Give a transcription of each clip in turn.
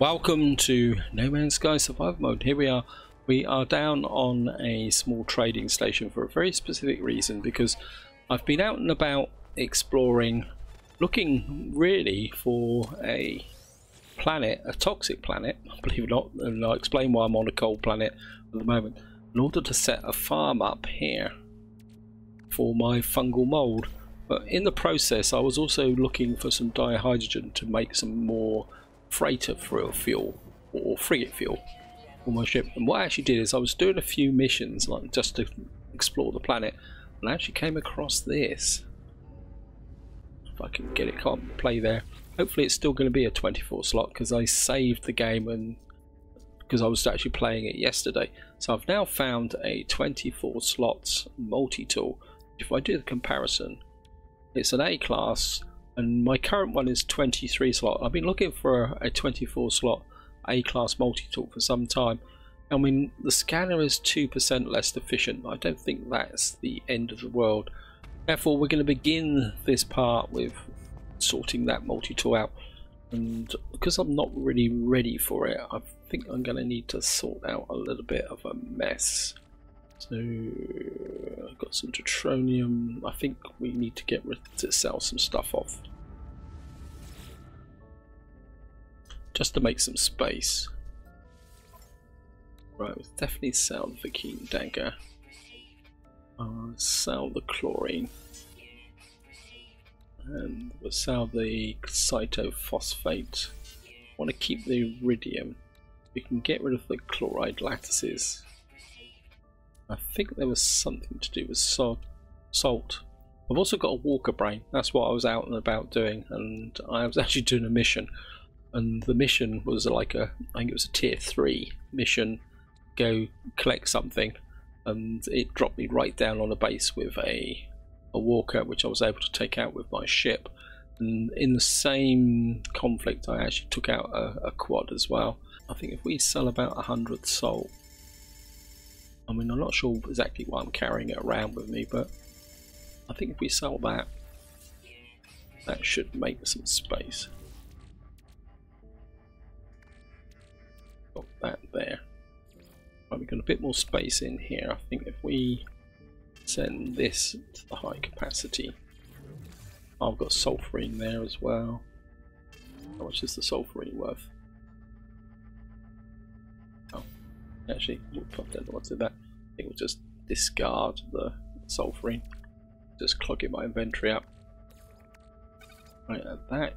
Welcome to No Man's Sky Survival Mode. Here we are. We are down on a small trading station for a very specific reason, because I've been out and about exploring, looking really for a planet, a toxic planet, believe it or not, and I'll explain why I'm on a cold planet at the moment, in order to set a farm up here for my fungal mold. But in the process I was also looking for some dihydrogen to make some more freighter fuel or frigate fuel for my ship. And what I actually did is I was doing a few missions, like just to explore the planet, and I actually came across this. If I can get it, can't play there. Hopefully it's still going to be a 24 slot, because I saved the game and because I was actually playing it yesterday. So I've now found a 24 slots multi-tool. If I do the comparison, it's an A class, and my current one is 23 slot. I've been looking for a 24 slot A-class multi-tool for some time. I mean, the scanner is 2% less efficient. I don't think that's the end of the world. Therefore, we're going to begin this part with sorting that multi-tool out. And because I'm not really ready for it, I think I'm going to need to sort out a little bit of a mess. So I've got some deuteronium. I think we need to sell some stuff off, just to make some space. Right, we'll definitely sell the Vikine dagger. I'll sell the chlorine, and we'll sell the cytophosphate. I want to keep the iridium. We can get rid of the chloride lattices. I think there was something to do with salt. I've also got a walker brain. That's what I was out and about doing, and I was actually doing a mission, and the mission was like I think it was a tier 3 mission. Go collect something, and it dropped me right down on a base with a walker, which I was able to take out with my ship. And in the same conflict I actually took out a quad as well. I think if we sell about 100 salt, I mean, I'm not sure exactly why I'm carrying it around with me, but I think if we sell that, that should make some space. Got that there. Right, we've got a bit more space in here. I think if we send this to the high capacity, I've got sulfurine there as well. How much is the sulfurine worth? Actually, I don't know what to do that. I think we'll just discard the sulfurine. Just clogging my inventory up. Right, at that,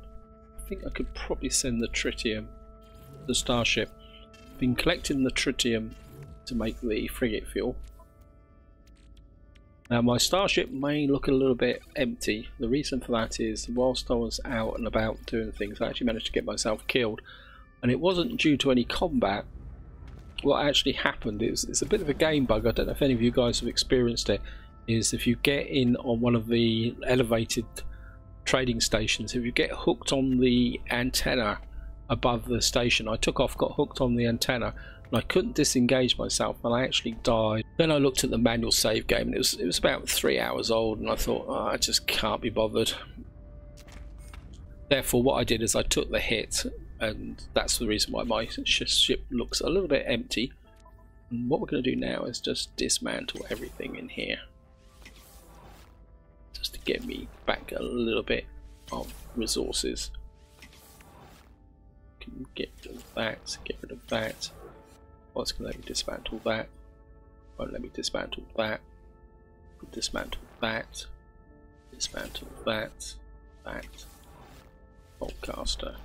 I think I could probably send the tritium to the starship. I've been collecting the tritium to make the frigate fuel. Now, my starship may look a little bit empty. The reason for that is, whilst I was out and about doing things, I actually managed to get myself killed, and it wasn't due to any combat. What actually happened is, it's a bit of a game bug, I don't know if any of you guys have experienced it, is if you get in on one of the elevated trading stations, if you get hooked on the antenna above the station, I took off, got hooked on the antenna, and I couldn't disengage myself, and I actually died. Then I looked at the manual save game, and it was about 3 hours old, and I thought, oh, I just can't be bothered. Therefore, what I did is I took the hit, and that's the reason why my ship looks a little bit empty. And what we're going to do now is just dismantle everything in here, just to get me back a little bit of resources. Can get rid of that, get rid of that. Well, it's going to let me dismantle that. Won't let me dismantle that. Dismantle that. Dismantle that. That. Boltcaster.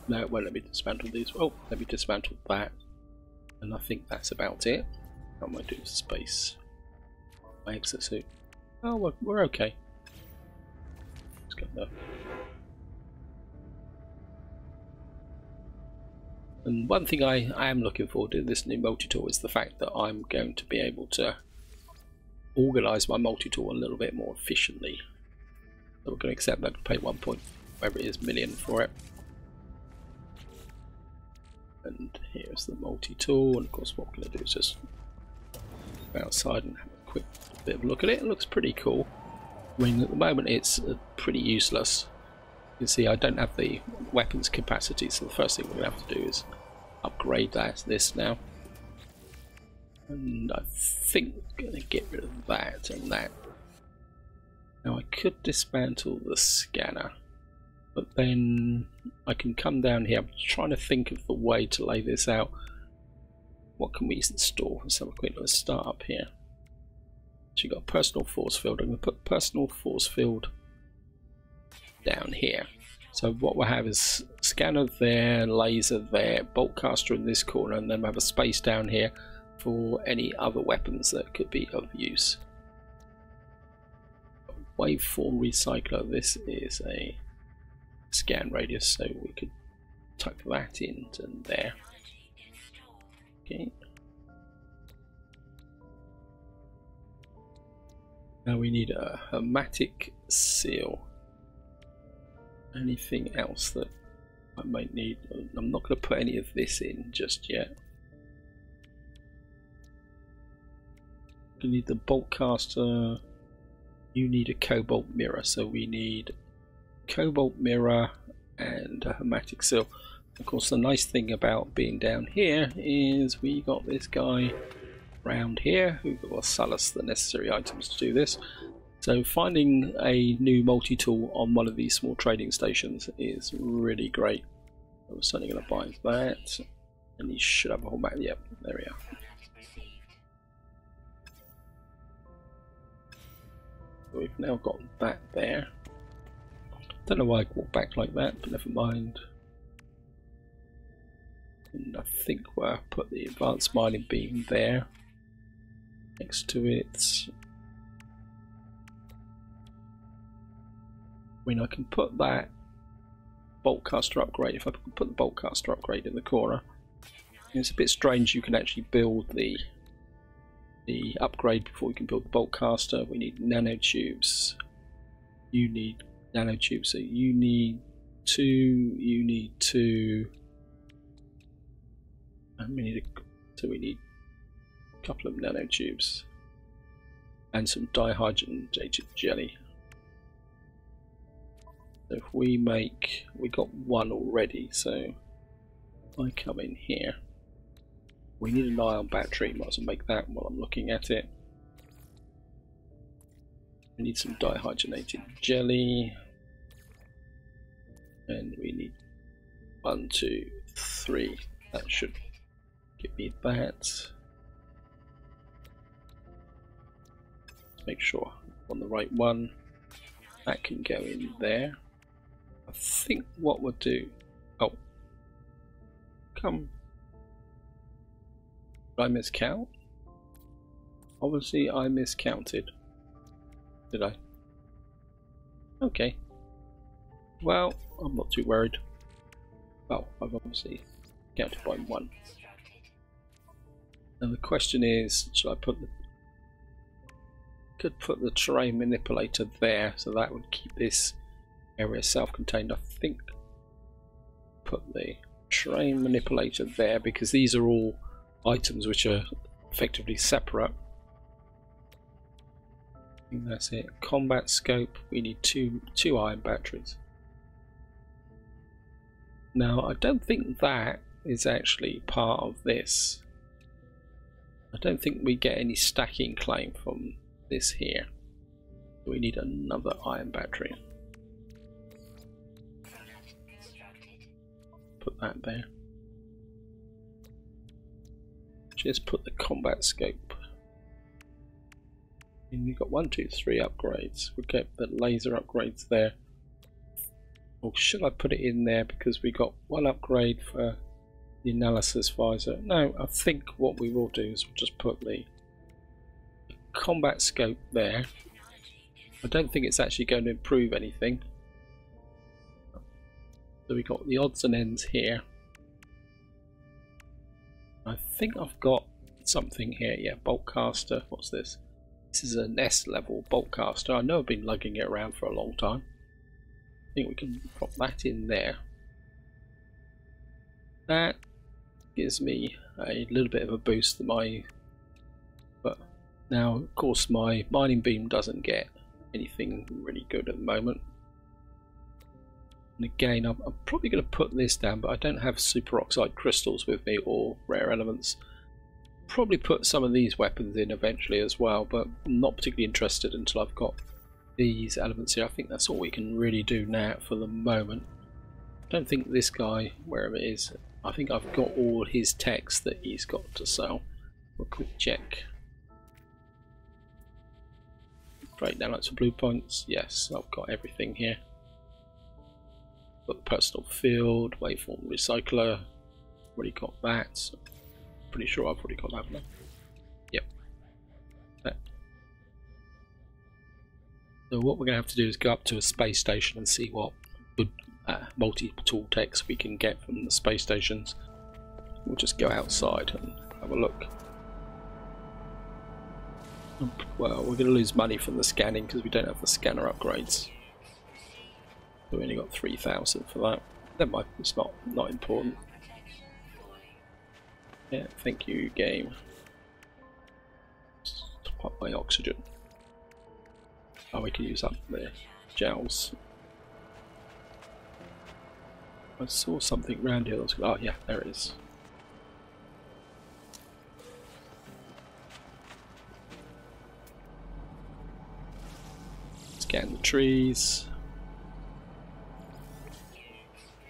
No, it won't let me dismantle these. Oh, let me dismantle that. And I think that's about it. How am I doing space? My exosuit. Oh, we're okay. Let's go there. And one thing I am looking forward to this new multi-tool is the fact that I'm going to be able to organise my multi-tool a little bit more efficiently. So we're going to accept that, pay 1 point, whatever it is, million for it. And here's the multi-tool, and of course what we're going to do is just go outside and have a quick bit of a look at it. It looks pretty cool. I mean, at the moment it's pretty useless. You can see I don't have the weapons capacity, so the first thing we're going to have to do is upgrade this now. And I think I'm going to get rid of that and that. Now I could dismantle the scanner, but then I can come down here. I'm trying to think of the way to lay this out. What can we install? Let's have a quick look. Let's start up here. So you've got a personal force field. I'm going to put personal force field down here. So what we'll have is scanner there, laser there, bolt caster in this corner, and then we'll have a space down here for any other weapons that could be of use. Waveform recycler. This is a scan radius, so we could tuck that into there. Okay. Now we need a hermetic seal. Anything else that I might need? I'm not going to put any of this in just yet. We need the bolt caster. You need a cobalt mirror, so we need cobalt mirror and a hermetic seal. Of course, the nice thing about being down here is we got this guy around here who will sell us the necessary items to do this. So finding a new multi-tool on one of these small trading stations is really great. I'm certainly going to buy that, and he should have a whole map. Yep, there we are. We've now got that there. Don't know why I walked back like that, but never mind. And I think we'll put the advanced mining beam there next to it. I mean, I can put that bolt caster upgrade. If I put the bolt caster upgrade in the corner, it's a bit strange. You can actually build the upgrade before you can build the bolt caster. We need nanotubes. You need nanotubes, so you need two. You need two. And we need so we need a couple of nanotubes and some dihydrogenated jelly. So if we got one already, so I come in here. We need an ion battery, might as well make that while I'm looking at it. We need some dihydrogenated jelly. And we need 1, 2, 3. That should give me that. Let's make sure I'm on the right one. That can go in there. I think what we'll do. Oh, come. Did I miscount? Obviously, I miscounted. Did I? Okay. Well, I'm not too worried. Well, I've obviously counted by 1. And the question is, should I put the? Could put the terrain manipulator there, so that would keep this area self-contained. I think put the terrain manipulator there because these are all items which are effectively separate. I think that's it. Combat scope. We need two iron batteries. Now I don't think that is actually part of this. I don't think we get any stacking claim from this here. We need another iron battery. Put that there. Just put the combat scope. And we've got 1, 2, 3 upgrades. We'll get the laser upgrades there. Or should I put it in there because we got 1 upgrade for the analysis visor? No, I think what we will do is we'll just put the combat scope there. I don't think it's actually going to improve anything. So we got the odds and ends here. I think I've got something here. Yeah, bolt caster. What's this? This is an S level bolt caster. I know I've been lugging it around for a long time. I think we can drop that in there. That gives me a little bit of a boost to my. But now, of course, my mining beam doesn't get anything really good at the moment. And again, I'm probably going to put this down, but I don't have superoxide crystals with me or rare elements. Probably put some of these weapons in eventually as well, but I'm not particularly interested until I've got these elements here. I think that's all we can really do now for the moment. I don't think this guy, wherever it is, I think I've got all his text that he's got to sell. A quick check. Straight down like some blue points. Yes, I've got everything here. Got the personal field, waveform recycler. Already got that. Pretty sure I've already got that one. Yep. That. So what we're going to have to do is go up to a space station and see what good multi-tool techs we can get from the space stations. We'll just go outside and have a look. Well, we're going to lose money from the scanning because we don't have the scanner upgrades. So we only got 3,000 for that. Never mind, it's not important. Yeah, thank you, game. Just top up my oxygen. Oh, we can use up the gels. I saw something around here. Oh yeah, there it is. Scan the trees.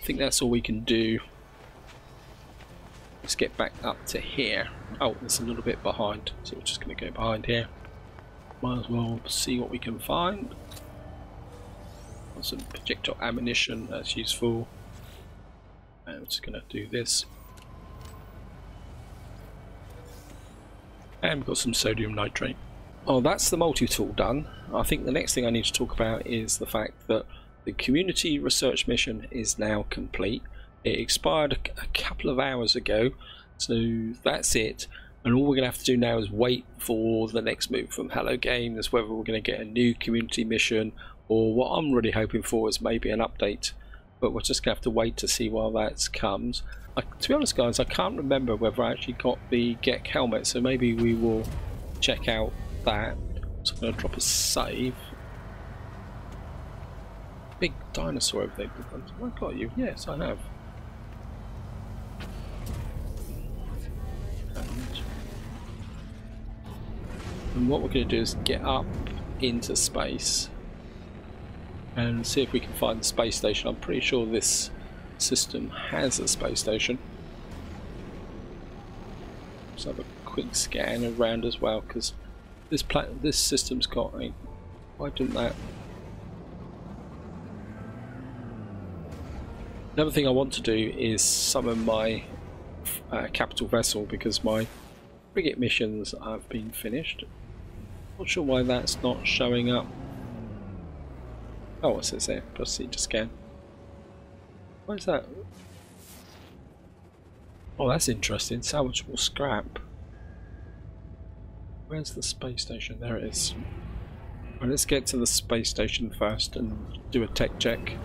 I think that's all we can do. Let's get back up to here. Oh, it's a little bit behind, so we're just going to go behind here. Might as well see what we can find. Got some projectile ammunition, that's useful. And I'm just going to do this. And we've got some sodium nitrate. Oh, that's the multi-tool done. I think the next thing I need to talk about is the fact that the community research mission is now complete. It expired a couple of hours ago, so that's it. And all we're going to have to do now is wait for the next move from Hello Games, whether we're going to get a new community mission, or what I'm really hoping for is maybe an update. But we're just going to have to wait to see while that comes. To be honest, guys, I can't remember whether I actually got the Gek helmet, so maybe we will check out that. So I'm going to drop a save. Big dinosaur over there. Have I got you? Yes, I have. And what we're going to do is get up into space and see if we can find the space station. I'm pretty sure this system has a space station. Let's have a quick scan around as well, because this system's got a... Why didn't that... Another thing I want to do is summon my capital vessel, because my frigate missions have been finished. Not sure why that's not showing up. Oh, what's it there? Proceed to scan. What is that? Oh, that's interesting. Salvageable scrap. Where's the space station? There it is. Right, let's get to the space station first and do a tech check.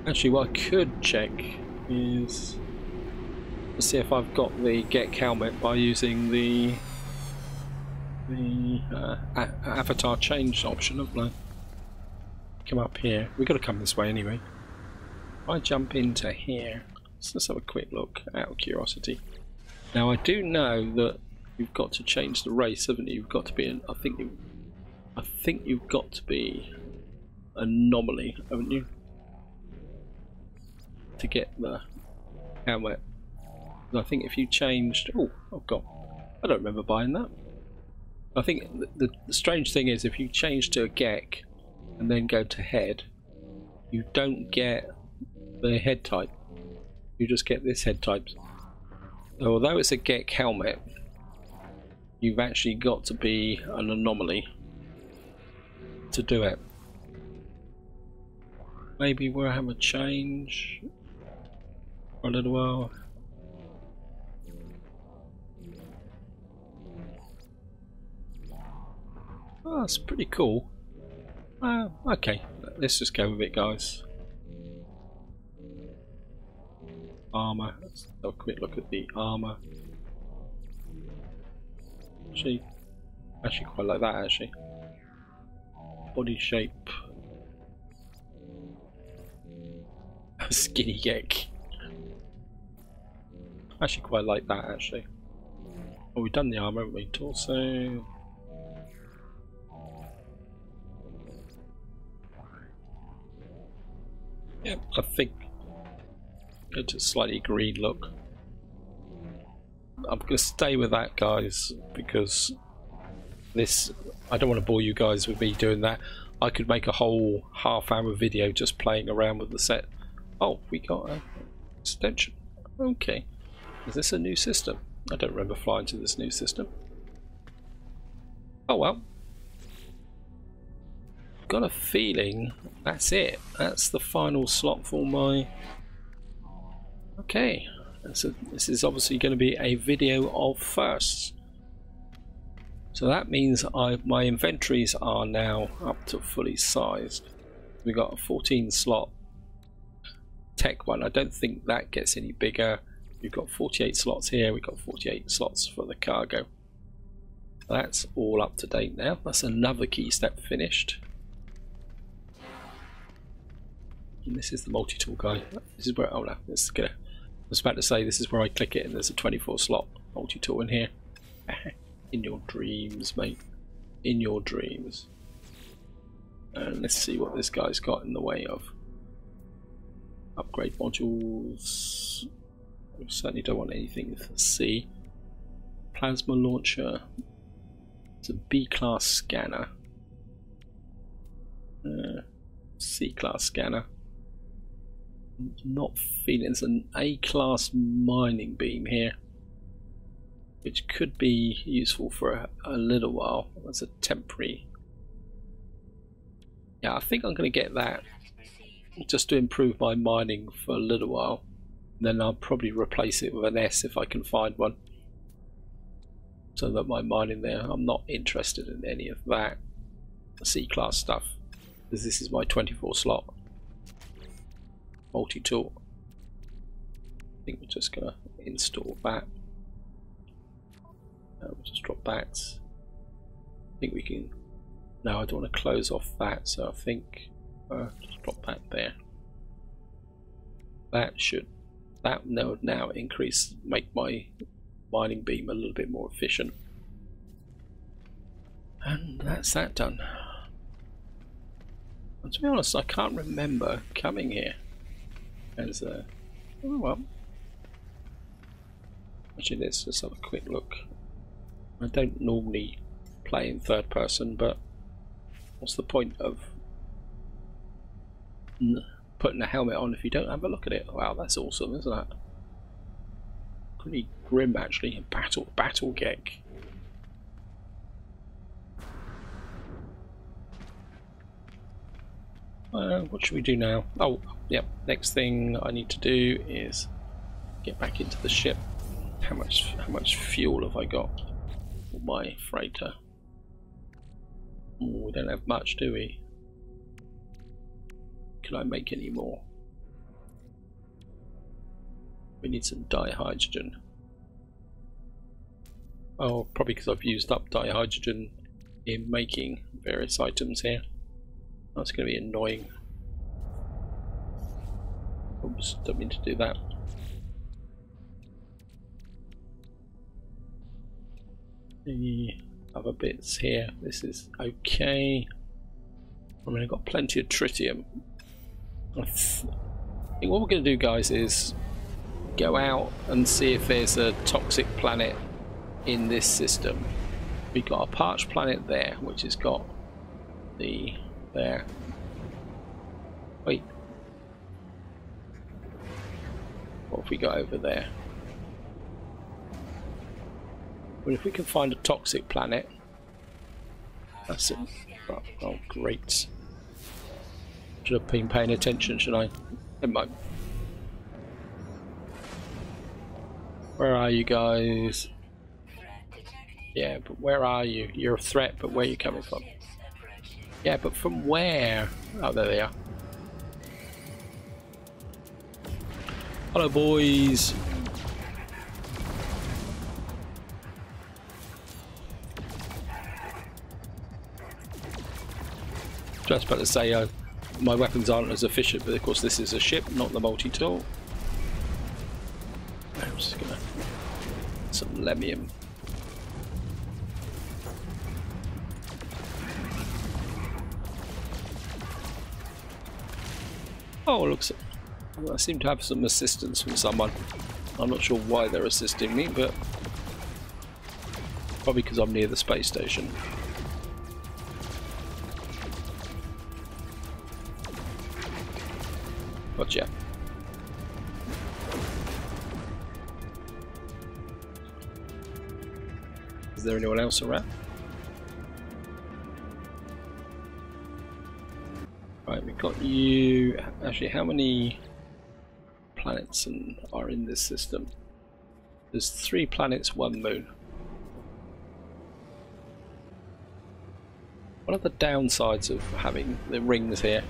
Actually, what I could check is to see if I've got the Gek helmet by using the avatar change option, haven't I? Come up here. We've got to come this way anyway. If I jump into here, let's have a quick look out of curiosity. Now I do know that you've got to change the race, haven't you? You've got to be an, I think you've got to be anomaly, haven't you? To get the helmet. I think if you changed... Oh god, I don't remember buying that. I think the strange thing is if you change to a Gek and then go to head, you don't get the head type. You just get this head type. So although it's a Gek helmet, you've actually got to be an anomaly to do it. Maybe we'll have a change for a little while. Oh, that's pretty cool. Okay, let's just go with it, guys. armor. Let's have a quick look at the armor. Actually quite like that actually. Body shape. Skinny geck. Actually quite like that actually. Oh, we've done the armor, haven't we? Torso. Yep, I think go to a slightly green look. I'm going to stay with that, guys, because this, I don't want to bore you guys with me doing that. I could make a whole half-hour video just playing around with the set. Oh, we got an extension. Okay. Is this a new system? I don't remember flying to this new system. Oh well. Got a feeling that's it. That's the final slot for my... Okay. So this is obviously going to be a video of firsts. So that means my inventories are now up to fully sized. We got a 14 slot tech one. I don't think that gets any bigger. We've got 48 slots here. We've got 48 slots for the cargo. That's all up to date now. That's another key step finished. And this is the multi-tool guy. This is where, oh no, this is gonna, I was about to say this is where I click it and there's a 24 slot multi-tool in here. In your dreams, mate. In your dreams. And let's see what this guy's got in the way of. Upgrade modules. We certainly don't want anything for C. Plasma launcher. It's a B class scanner. C class scanner. Not feeling it's an A class mining beam here, which could be useful for a little while as a temporary. Yeah, I think I'm going to get that just to improve my mining for a little while. Then I'll probably replace it with an S if I can find one, so that my mining there, I'm not interested in any of that C-class stuff, because this is my 24 slot multi-tool. I think we're just going to install that. We'll just drop that. I think we can... No, I don't want to close off that, so I think just drop that there. That should... That would now increase, make my mining beam a little bit more efficient. And that's that done. And to be honest, I can't remember coming here as a... Oh well. Actually, let's just have a quick look. I don't normally play in third person, but what's the point of putting a helmet on if you don't have a look at it? Wow, that's awesome, isn't it? Pretty grim actually. Battle geck. What should we do now? Oh, yep. Next thing I need to do is get back into the ship. How much fuel have I got for my freighter? We don't have much, do we? Can I make any more? We need some dihydrogen. Oh, probably because I've used up dihydrogen in making various items here. That's going to be annoying. Oops, don't mean to do that. The other bits here, this is okay. I mean, I've got plenty of tritium. I think what we're going to do, guys, is go out and see if there's a toxic planet in this system. We've got a parched planet there, which has got the... there. Wait. What have we got over there? Well, if we can find a toxic planet, that's it. Oh, great. Should have been paying attention, should I? Never mind. Where are you guys? Yeah, but where are you? You're a threat, but where are you coming from? Yeah, but from where? Oh, there they are. Hello, boys. Just about to say my weapons aren't as efficient, but of course this is a ship, not the multi-tool. I'm just gonna some lemium. Oh, looks. I seem to have some assistance from someone. I'm not sure why they're assisting me, but probably because I'm near the space station. Gotcha. Is there anyone else around? Right, we've got you. Actually, how many planets are in this system? There's 3 planets, 1 moon. One of the downsides of having the rings here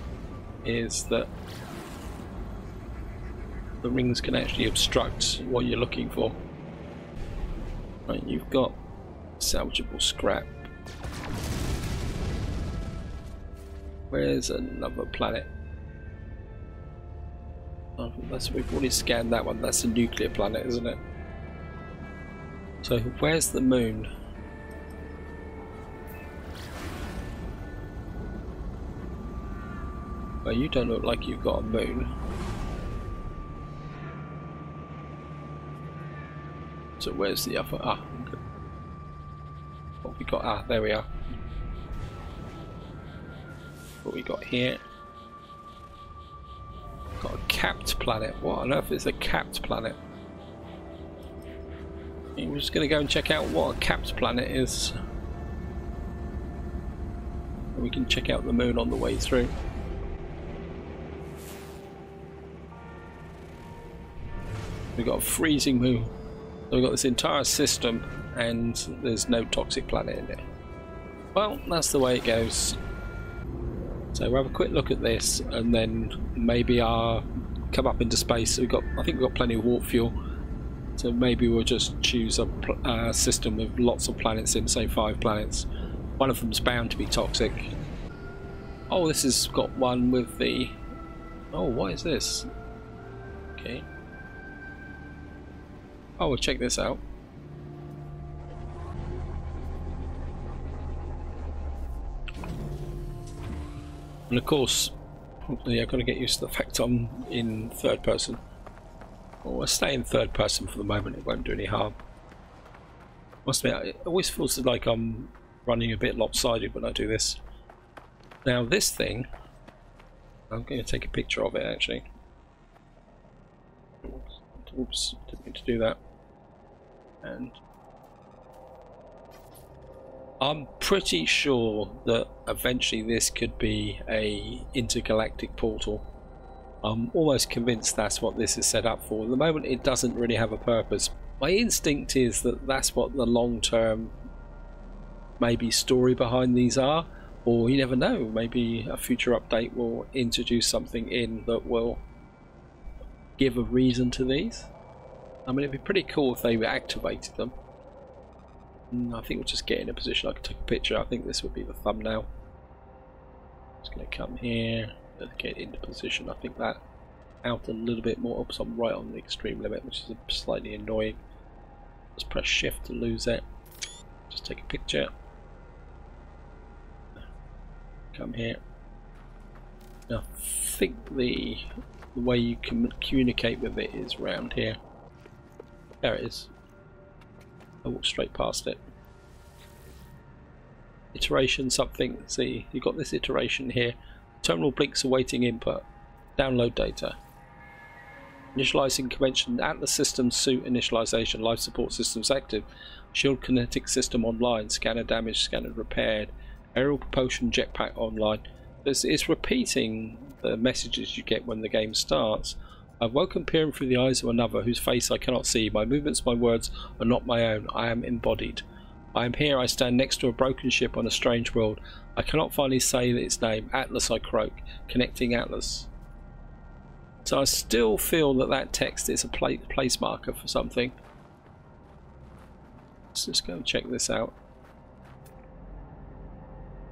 is that the rings can actually obstruct what you're looking for. Right, you've got salvageable scrap. Where's another planet? Oh, we've already scanned that one. That's a nuclear planet, isn't it? So where's the moon? Well, you don't look like you've got a moon. So where's the other? Ah, what we got? Ah, there we are. What we got here? Got a capped planet. What on earth is a capped planet? We're just going to go and check out what a capped planet is. We can check out the moon on the way through. We've got a freezing moon. So we've got this entire system and there's no toxic planet in it. Well, that's the way it goes. So we'll have a quick look at this and then maybe come up into space. I think we've got plenty of warp fuel. So maybe we'll just choose a system with lots of planets in, say 5 planets. One of them's bound to be toxic. Oh, this has got one with the... Oh, what is this? Okay. Oh, we'll check this out. And of course, I've got to get used to the fact I'm in third person. Well, we'll stay in third person for the moment, it won't do any harm. Must admit, it always feels like I'm running a bit lopsided when I do this. Now this thing, I'm going to take a picture of it actually. Oops, didn't mean to do that. And I'm pretty sure that eventually this could be a intergalactic portal. I'm almost convinced that's what this is set up for. At the moment it doesn't really have a purpose. My instinct is that that's what the long-term maybe story behind these are, or you never know, maybe a future update will introduce something in that will give a reason to these. I mean, it'd be pretty cool if they activated them. I think we'll just get in a position I can take a picture. I think this would be the thumbnail. Just going to come here, get into position. I think that out a little bit more. Oops, I'm right on the extreme limit, which is slightly annoying. Just press shift to lose it. Just take a picture. Come here. Now, I think the way you can communicate with it is round here. There it is. I walked straight past it. Iteration something. See, you've got this iteration here. Terminal blinks awaiting input. Download data. Initializing convention. Atlas system suit initialization. Life support systems active. Shield kinetic system online. Scanner damaged. Scanner repaired. Aerial propulsion jetpack online. It's repeating the messages you get when the game starts. I've woken peering through the eyes of another whose face I cannot see. My movements, my words are not my own. I am embodied. I am here. I stand next to a broken ship on a strange world. I cannot finally say its name. Atlas, I croak. Connecting Atlas. So I still feel that that text is a place marker for something. Let's just go and check this out.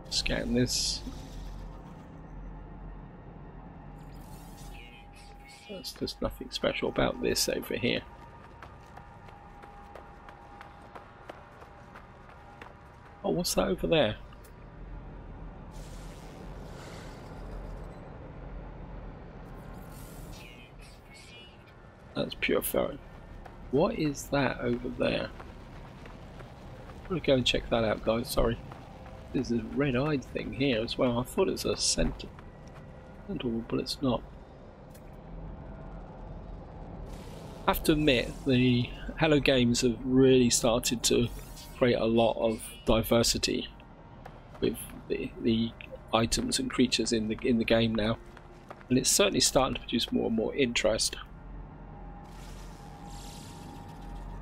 Scan this. There's nothing special about this over here. Oh, what's that over there? That's pure ferro. What is that over there? I'm gonna go and check that out, guys. Sorry. There's a red-eyed thing here as well. I thought it was a sentinel, but it's not. I have to admit, the Hello Games have really started to create a lot of diversity with the items and creatures in the game now, and it's certainly starting to produce more and more interest.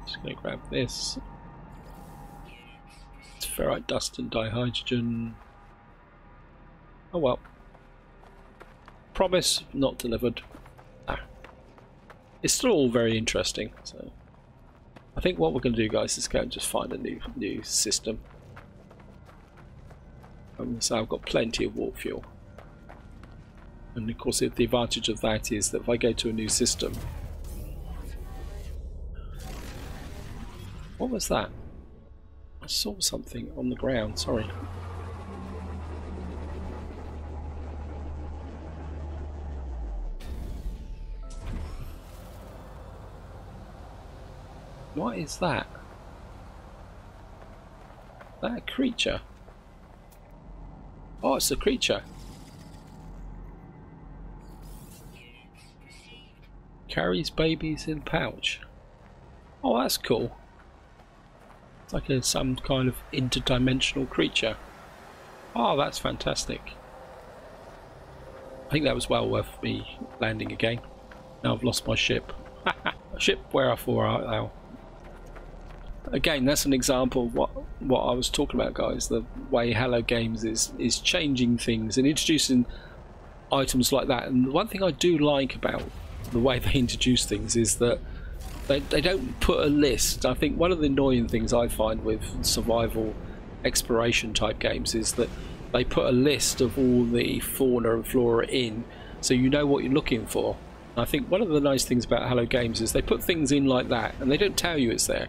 Just going to grab this. It's ferrite dust and dihydrogen. Oh well. Promise not delivered. It's still all very interesting. So I think what we're going to do, guys, is go and just find a new system. So I've got plenty of warp fuel, and of course the advantage of that is that if I go to a new system. What was that? I saw something on the ground, sorry. What is that? Is that a creature? Oh, it's a creature. Carries babies in pouch. Oh, that's cool. It's like some kind of interdimensional creature. Oh, that's fantastic. I think that was well worth me landing again. Now I've lost my ship. Ship, wherefore art thou? Again, that's an example of what I was talking about, guys. The way Hello Games is changing things and introducing items like that. And the one thing I do like about the way they introduce things is that they don't put a list. I think one of the annoying things I find with survival exploration type games is that they put a list of all the fauna and flora in, so you know what you're looking for. And I think one of the nice things about Hello Games is they put things in like that and they don't tell you it's there.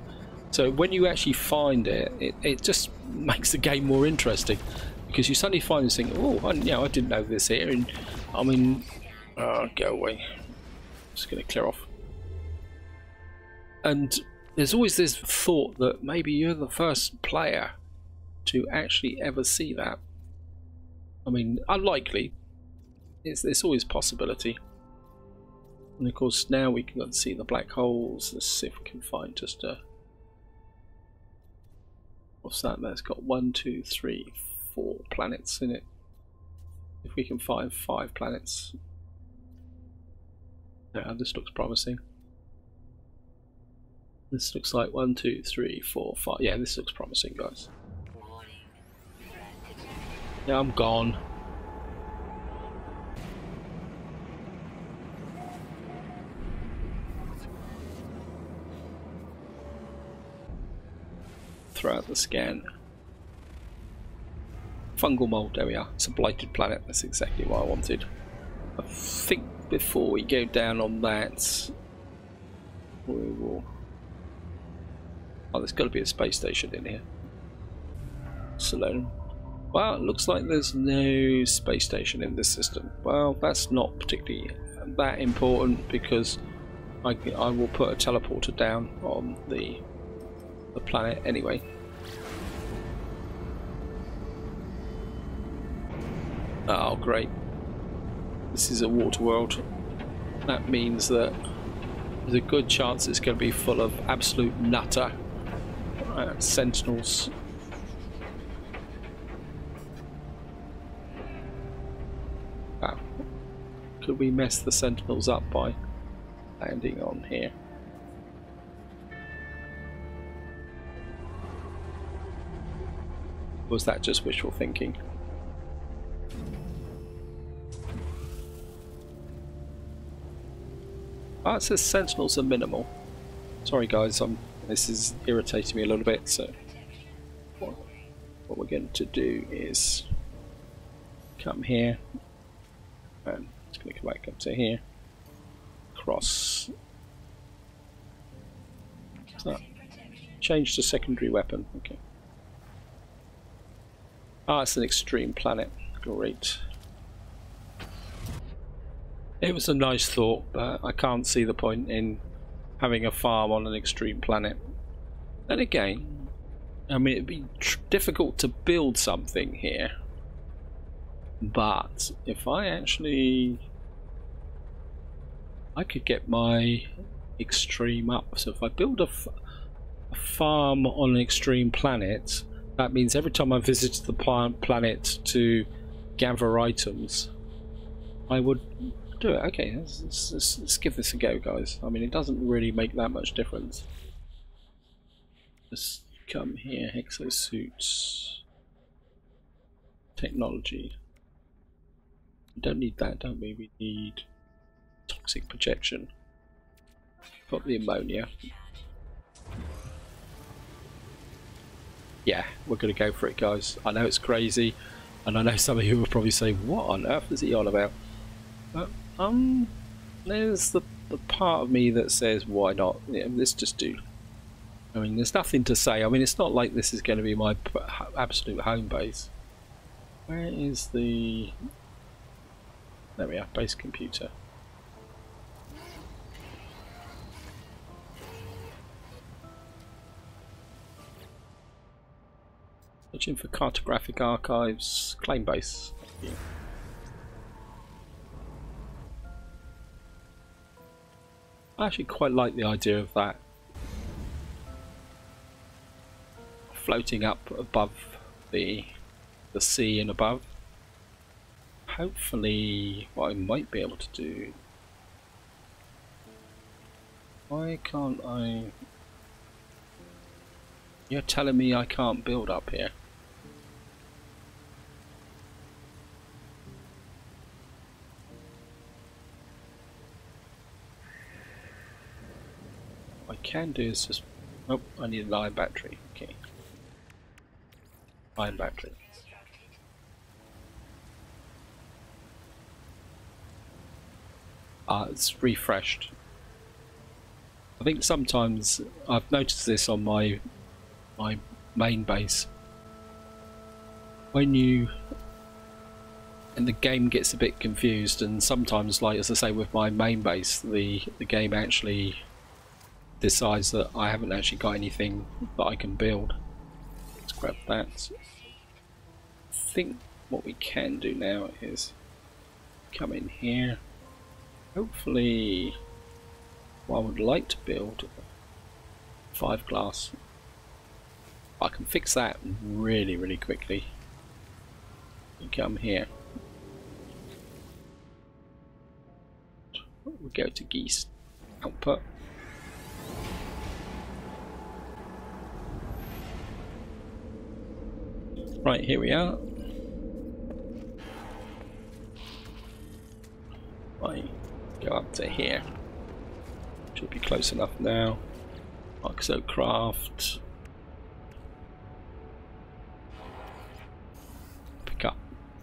So when you actually find it, it just makes the game more interesting, because you suddenly find this thing. Oh, I didn't know this here, and I mean, go away. Just going to clear off. And there's always this thought that maybe you're the first player to actually ever see that. I mean, unlikely. It's always a possibility. And of course, now we can see the black holes. Let's see if we can find just a. What's that? That's got 1, 2, 3, 4 planets in it. If we can find 5 planets. Yeah, this looks promising. This looks like 1, 2, 3, 4, 5. Yeah, this looks promising, guys. Yeah, I'm gone. Throw out the scan. Fungal mold, there we are. It's a blighted planet, that's exactly what I wanted. I think before we go down on that, we will. Oh, there's got to be a space station in here. Salone. Well, it looks like there's no space station in this system. Well, that's not particularly that important, because I will put a teleporter down on the planet anyway. Oh, great. This is a water world. That means that there's a good chance it's going to be full of absolute nutter sentinels. Wow. Could we mess the sentinels up by landing on here? Was that just wishful thinking? Ah, it says sentinels are minimal. Sorry guys, this is irritating me a little bit, so what we're going to do is come here, and it's going to come back up to here, cross, change to secondary weapon, okay. Ah, it's an extreme planet, great. It was a nice thought, but I can't see the point in having a farm on an extreme planet. Then again, I mean, it'd be difficult to build something here, but if I could get my extreme up. So if I build a farm on an extreme planet, that means every time I visit the planet to gather items, I would do it. Okay, let's give this a go, guys. I mean, it doesn't really make that much difference. Let's come here, exosuits, technology. We don't need that, don't we? We need toxic projection. Got the ammonia. Yeah, we're going to go for it, guys. I know it's crazy, and I know some of you will probably say, what on earth is he on about? But there's the part of me that says, why not? Yeah, let's just do. I mean, there's nothing to say. I mean, it's not like this is going to be my absolute home base. Where is the... There we are, base computer. Searching for cartographic archives, claim base. Yeah. I actually quite like the idea of that. Floating up above the sea and above. Hopefully, what I might be able to do. Why can't I? You're telling me I can't build up here? What I can do is just... Oh, I need an iron battery. Okay. Iron battery. Ah, it's refreshed. I think sometimes I've noticed this on my main base. When and the game gets a bit confused, and sometimes, like as I say, with my main base, the game actually decides that I haven't actually got anything that I can build. Let's grab that. I think what we can do now is come in here. Hopefully, what I would like to build 5 glass. I can fix that really, really quickly. You come here. We go to geese output. Right, here we are. Right, go up to here. Should be close enough now. Exocraft. Pick up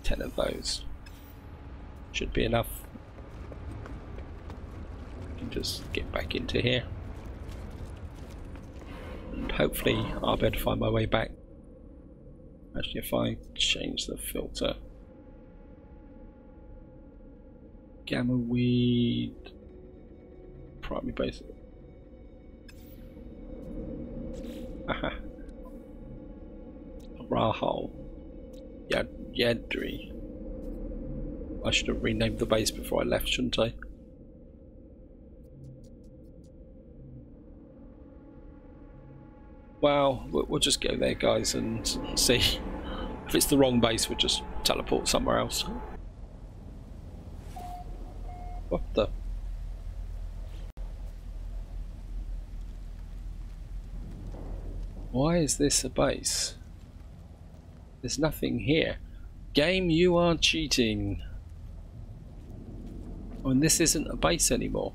10 of those. Should be enough. I can just get back into here. And hopefully I'll be able to find my way back. Actually, if I change the filter, gamma weed, primary base. Aha. Rahal. Yadri. I should have renamed the base before I left, shouldn't I? Well, we'll just go there, guys, and see. If it's the wrong base, we'll just teleport somewhere else. What the? Why is this a base? There's nothing here. Game, you are cheating. Oh, and this isn't a base anymore.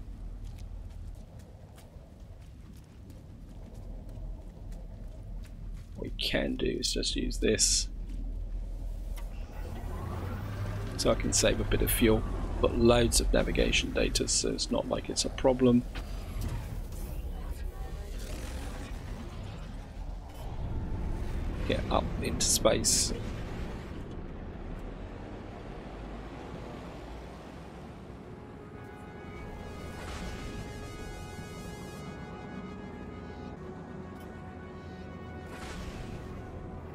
can do is just use this, so I can save a bit of fuel. Got loads of navigation data, so it's not like it's a problem. Get up into space.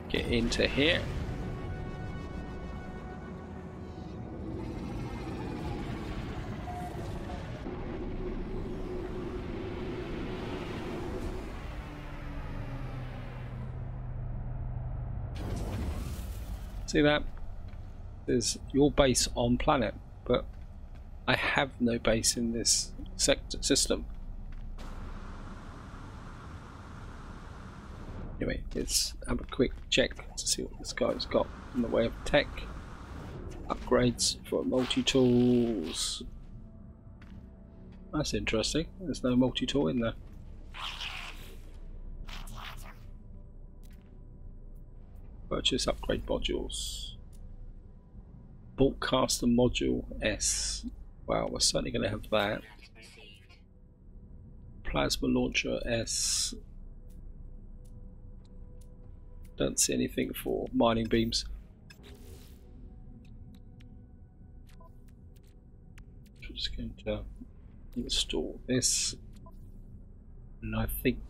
Get into here. See that? There's your base on planet, but I have no base in this sector system. Anyway, let's have a quick check to see what this guy's got in the way of tech. Upgrades for multi-tools. That's interesting. There's no multi-tool in there. Purchase upgrade modules. Bulk caster module S. Wow, we're certainly going to have that. Plasma launcher S. Don't see anything for mining beams. I'm just going to install this, and I think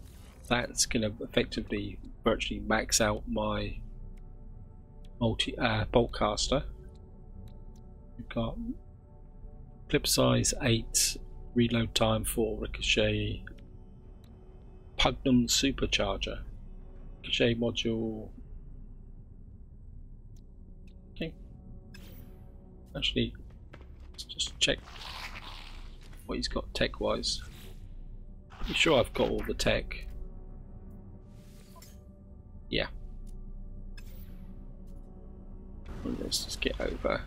that's going to effectively virtually max out my bulk caster. We've got clip size 8, reload time 4, ricochet, Pugnum supercharger. Ricochet module. Okay. Actually, let's just check what he's got tech wise. I'm sure I've got all the tech. Yeah. And let's just get over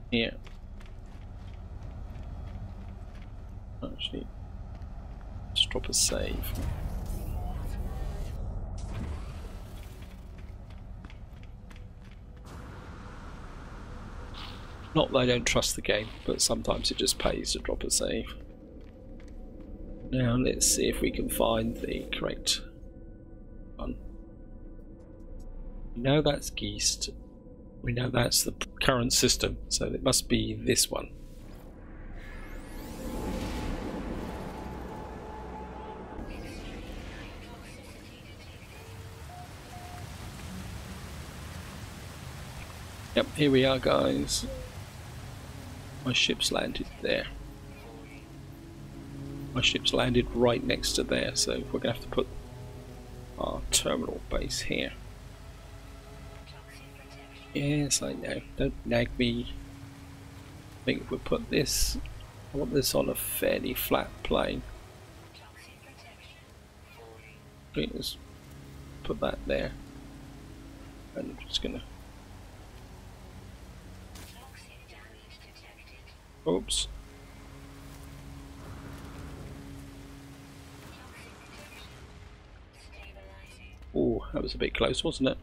here. Actually, just drop a save. Not that I don't trust the game, but sometimes it just pays to drop a save. Now let's see if we can find the correct one. We know that's Geest. We know that's the current system, so it must be this one. Yep, here we are, guys. My ship's landed there. My ship's landed right next to there, so we're going to have to put our terminal base here. Yes, I know. Don't nag me. I think if we put this, I want this on a fairly flat plane. Okay, let's put that there. And I'm just going to... Oops. Oh, that was a bit close, wasn't it?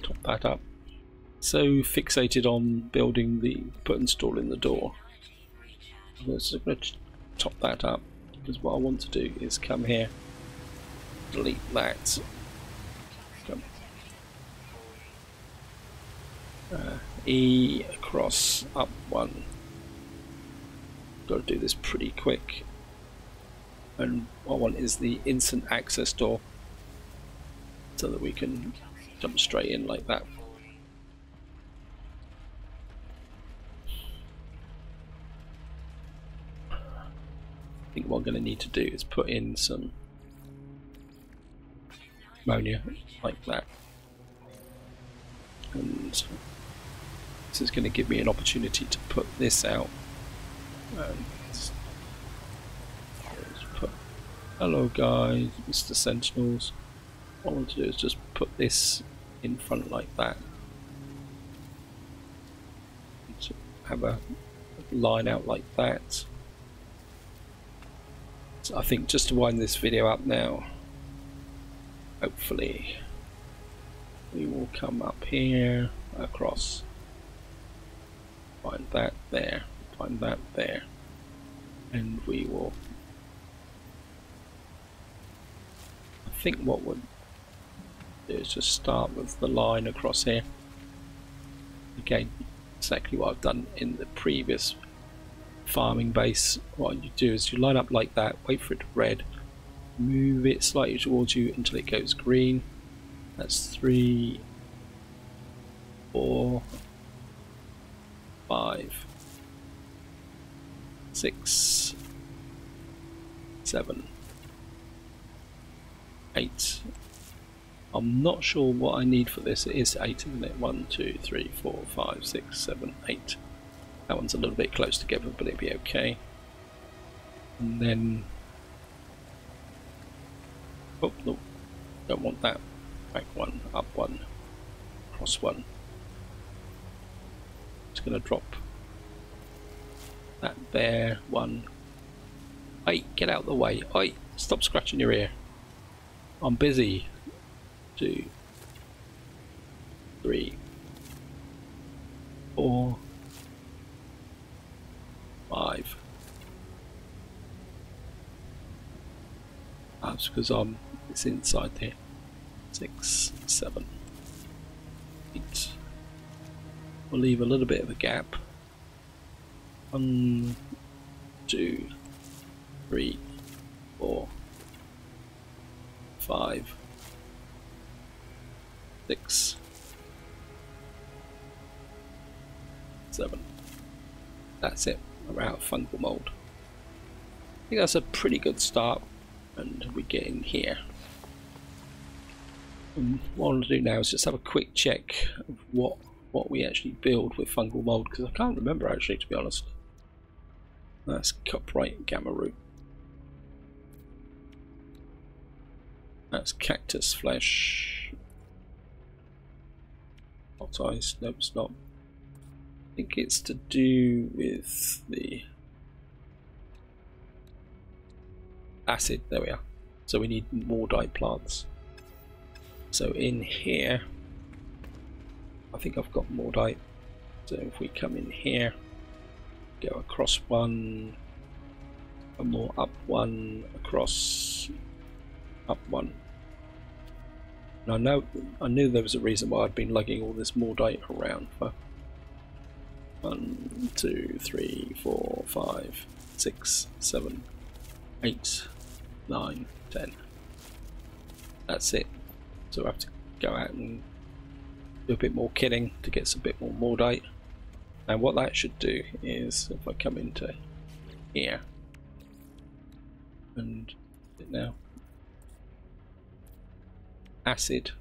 Top that up. So fixated on building the installing the door. I'm just going to top that up, because what I want to do is come here, delete that. Come. E across up 1. Got to do this pretty quick. And what I want is the instant access door, so that we can jump straight in like that. I think what I'm going to need to do is put in some ammonia like that, and this is going to give me an opportunity to put this out. Let's put, hello guys, Mr. Sentinels. What I want to do is just put this in front like that, to have a line out like that. So I think just to wind this video up now, hopefully we will come up here, across, find that there, find that there, and we will, I think what we'll do is just start with the line across here. Again, exactly what I've done in the previous farming base. What you do is you line up like that, wait for it to red, move it slightly towards you until it goes green. That's 3, 4, 5, 6, 7, 8. I'm not sure what I need for this. It is 8, isn't it? 1, 2, 3, 4, 5, 6, 7, 8. That one's a little bit close together, but it'll be okay. And then, oh no, don't want that. Back 1, up 1, cross 1. Just gonna drop that there. 1. Hey, get out of the way. Oi, stop scratching your ear. I'm busy. 2, 3, 4, 5. That's because it's inside here. 6, 7, 8. We'll leave a little bit of a gap. 1, 2, 3, 4, 5, 6, 7. That's it. We're out of fungal mold. I think that's a pretty good start, and we get in here. And what I'll do now is just have a quick check of what we actually build with fungal mold, because I can't remember actually, to be honest. That's cupright gamma root. That's cactus flesh. Not ice. No, it's not. I think it's to do with the acid. There we are. So we need mordite plants. So in here, I think I've got mordite. So if we come in here, go across 1, and more up 1, across, up 1. And I knew there was a reason why I'd been lugging all this mordite around for 1, 2, 3, 4, 5, 6, 7, 8, 9, 10. That's it. So I have to go out and do a bit more killing to get a bit more mordite. And what that should do is, if I come into here and now acid.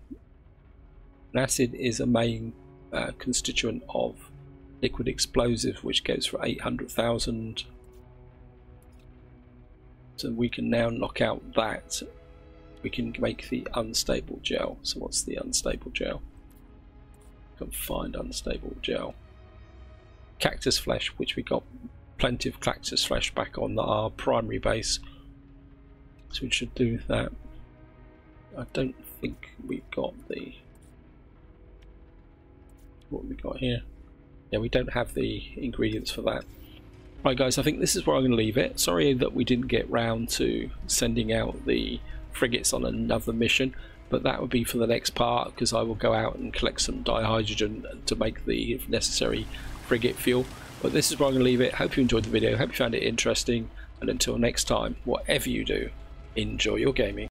And acid is a main constituent of liquid explosive, which goes for 800,000. So we can now knock out that. We can make the unstable gel. So what's the unstable gel? Can find unstable gel. Cactus flesh, which we got plenty of cactus flesh back on our primary base. So we should do that. I don't think we've got the... What have we got here? Yeah, we don't have the ingredients for that. Right guys, I think this is where I'm going to leave it. Sorry that we didn't get round to sending out the frigates on another mission, but that would be for the next part, because I will go out and collect some dihydrogen to make the necessary frigate fuel. But this is where I'm going to leave it. Hope you enjoyed the video, hope you found it interesting, and until next time, whatever you do, enjoy your gaming.